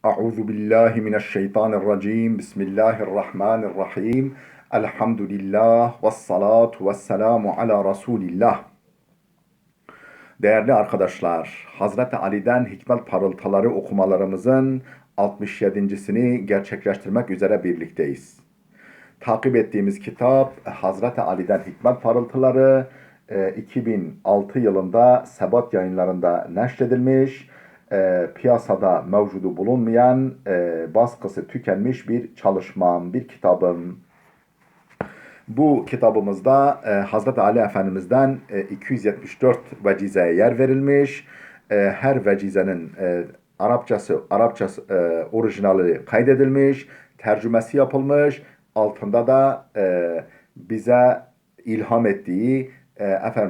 Euzu billahi mineşşeytanirracim. Bismillahirrahmanirrahim. Elhamdülillah ve salatu ve selamu ala Resulillah. Değerli arkadaşlar, Hazreti Ali'den hikmet parıltıları okumalarımızın 67.sini gerçekleştirmek üzere birlikteyiz. Takip ettiğimiz kitap Hazreti Ali'den hikmet parıltıları 2006 yılında Sebat yayınlarında neşredilmiş, piyasada mevcudu bulunmayan, baskısı tükenmiş bir çalışmam, bir kitabım. Bu kitabımızda Hazreti Ali Efendimiz'den 274 vecizeye yer verilmiş. Her vecizenin Arapçası orijinali kaydedilmiş, tercümesi yapılmış. Altında da bize ilham ettiği,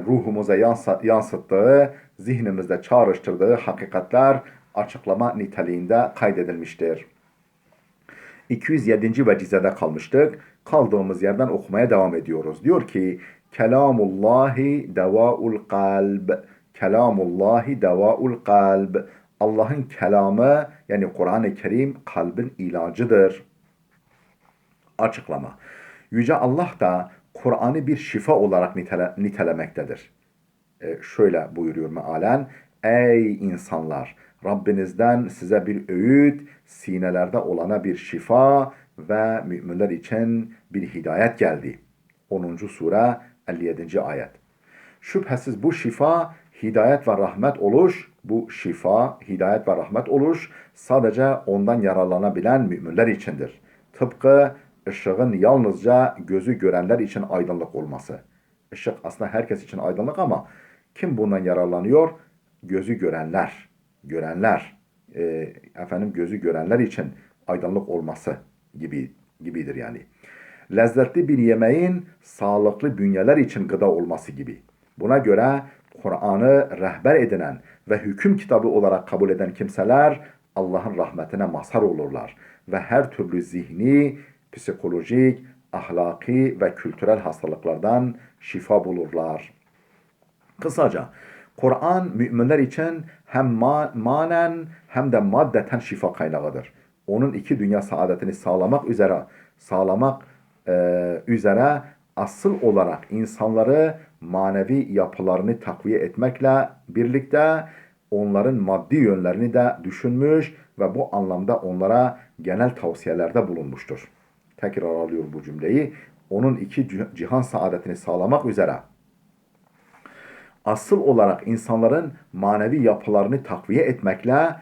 ruhumuza yansıttığı, zihnimizde çağrıştırdığı hakikatler açıklama niteliğinde kaydedilmiştir. 207. vecizede kalmıştık. Kaldığımız yerden okumaya devam ediyoruz. Diyor ki: Kelamullahi devaul kalb. Kelamullahi devaul kalb. Allah'ın kelamı, yani Kur'an-ı Kerim, kalbin ilacıdır. Açıklama: Yüce Allah da Kur'an'ı bir şifa olarak nitelemektedir. Şöyle buyuruyor mealen: Ey insanlar! Rabbinizden size bir öğüt, sinelerde olana bir şifa ve müminler için bir hidayet geldi. 10. sure 57. ayet. Şüphesiz bu şifa, hidayet ve rahmet oluş, bu şifa, hidayet ve rahmet oluş sadece ondan yararlanabilen müminler içindir. Tıpkı ışığın yalnızca gözü görenler için aydınlık olması. Işık aslında herkes için aydınlık ama kim bundan yararlanıyor? Gözü görenler. Gözü görenler için aydınlık olması gibidir yani. Lezzetli bir yemeğin sağlıklı bünyeler için gıda olması gibi. Buna göre Kur'an'ı rehber edinen ve hüküm kitabı olarak kabul eden kimseler Allah'ın rahmetine mazhar olurlar ve her türlü zihni, psikolojik, ahlaki ve kültürel hastalıklardan şifa bulurlar. Kısaca Kur'an müminler için hem manen hem de maddeten şifa kaynağıdır. Onun iki dünya saadetini sağlamak üzere asıl olarak insanları manevi yapılarını takviye etmekle birlikte onların maddi yönlerini de düşünmüş ve bu anlamda onlara genel tavsiyelerde bulunmuştur. Tekrar alıyor bu cümleyi. Onun iki cihan saadetini sağlamak üzere asıl olarak insanların manevi yapılarını takviye etmekle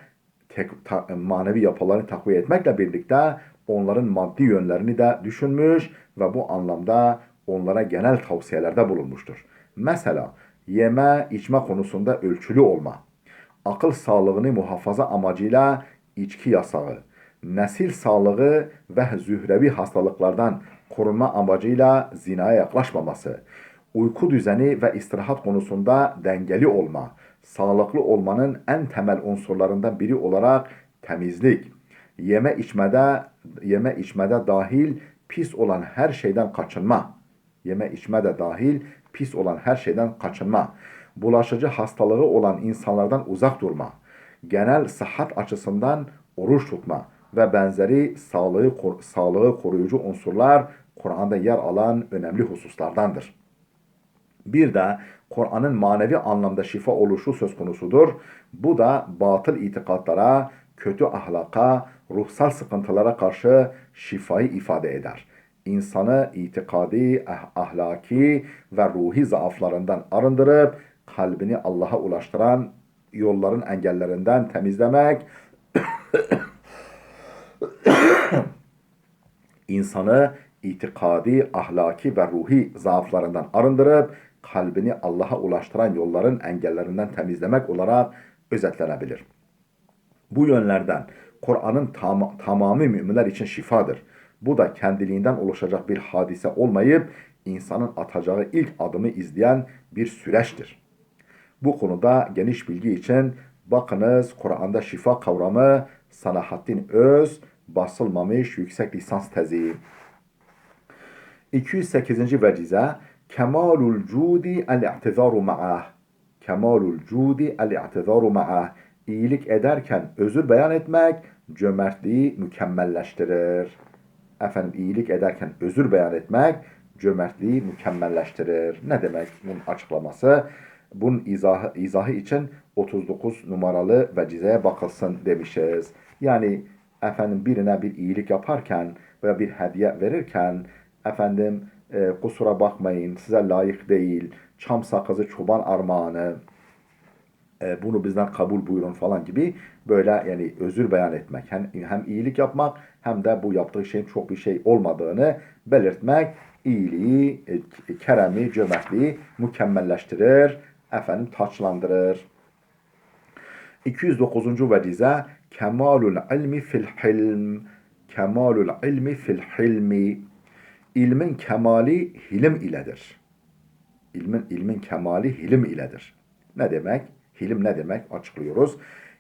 birlikte onların maddi yönlerini de düşünmüş ve bu anlamda onlara genel tavsiyelerde bulunmuştur. Mesela yeme içme konusunda ölçülü olma, akıl sağlığını muhafaza amacıyla içki yasağı, nesil sağlığı ve zührevi hastalıklardan korunma amacıyla zinaya yaklaşmaması, uyku düzeni ve istirahat konusunda dengeli olma, sağlıklı olmanın en temel unsurlarından biri olarak temizlik, yeme içmede dahil pis olan her şeyden kaçınma, bulaşıcı hastalığı olan insanlardan uzak durma, genel sıhhat açısından oruç tutma ve benzeri sağlığı koruyucu unsurlar Kur'an'da yer alan önemli hususlardandır. Bir de Kur'an'ın manevi anlamda şifa oluşu söz konusudur. Bu da batıl itikatlara, kötü ahlaka, ruhsal sıkıntılara karşı şifayı ifade eder. İnsanı itikadi, ahlaki ve ruhi zaaflarından arındırıp kalbini Allah'a ulaştıran yolların engellerinden temizlemek, insanı itikadi, ahlaki ve ruhi zaaflarından arındırıp kalbini Allah'a ulaştıran yolların engellerinden temizlemek olarak özetlenebilir. Bu yönlerden Kur'an'ın tamamı müminler için şifadır. Bu da kendiliğinden oluşacak bir hadise olmayıp insanın atacağı ilk adımı izleyen bir süreçtir. Bu konuda geniş bilgi için bakınız Kur'an'da şifa kavramı Salahaddin Öz basılmamış yüksek lisans tezi. 208. vecize Kemalul cudi el-i'tizaru ma'ah. Kemalul cudi el-i'tizaru ma'ah. İyilik ederken özür beyan etmek cömertliği mükemmelleştirir. Efendim iyilik ederken özür beyan etmek cömertliği mükemmelleştirir. Ne demek bunun açıklaması? Bunun izahı için 39 numaralı vecizeye bakılsın demişiz. Yani efendim birine bir iyilik yaparken veya bir hediye verirken efendim kusura bakmayın size layık değil, çam sakızı çoban armağanı, bunu bizden kabul buyurun falan gibi böyle yani özür beyan etmek. Hem iyilik yapmak hem de bu yaptığı şeyin çok bir şey olmadığını belirtmek iyiliği, keremi, cömertliği mükemmelleştirir, efendim taçlandırır. 209. vecize kemalul ilmi fil hilm. Kemalul ilmi fil hilmi. İlmin kemali hilim iledir. İlmin kemali hilim iledir. Ne demek? Hilim ne demek? Açıklıyoruz.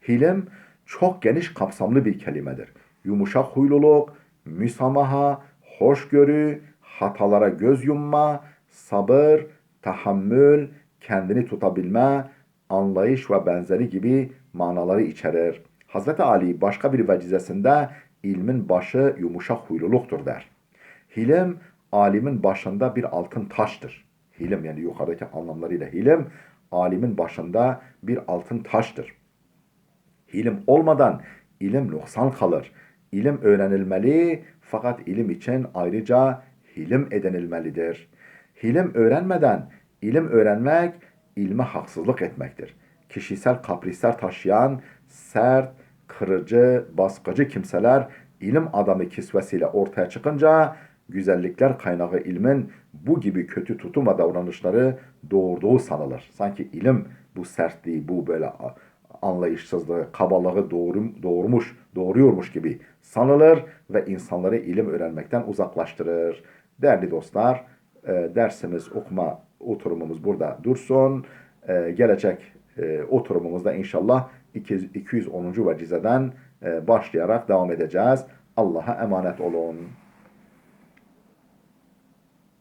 Hilim çok geniş kapsamlı bir kelimedir. Yumuşak huyluluk, müsamaha, hoşgörü, hatalara göz yumma, sabır, tahammül, kendini tutabilme, anlayış ve benzeri gibi manaları içerir. Hazreti Ali başka bir vecizesinde ilmin başı yumuşak huyluluktur der. Hilim alimin başında bir altın taştır. Hilim yani yukarıdaki anlamlarıyla hilim alimin başında bir altın taştır. Hilim olmadan ilim noksan kalır. İlim öğrenilmeli fakat ilim için ayrıca hilim edinilmelidir. Hilim öğrenmeden ilim öğrenmek ilme haksızlık etmektir. Kişisel kaprisler taşıyan sert, kırıcı, baskıcı kimseler ilim adamı kisvesiyle ortaya çıkınca güzellikler kaynağı ilmin bu gibi kötü tutum ve davranışları doğurduğu sanılır. Sanki ilim bu sertliği, bu böyle anlayışsızlığı, kabalığı doğuruyormuş gibi sanılır ve insanları ilim öğrenmekten uzaklaştırır. Değerli dostlar, dersimiz, okuma oturumumuz burada dursun. Gelecek oturumumuzda inşallah 210. vecizeden başlayarak devam edeceğiz. Allah'a emanet olun.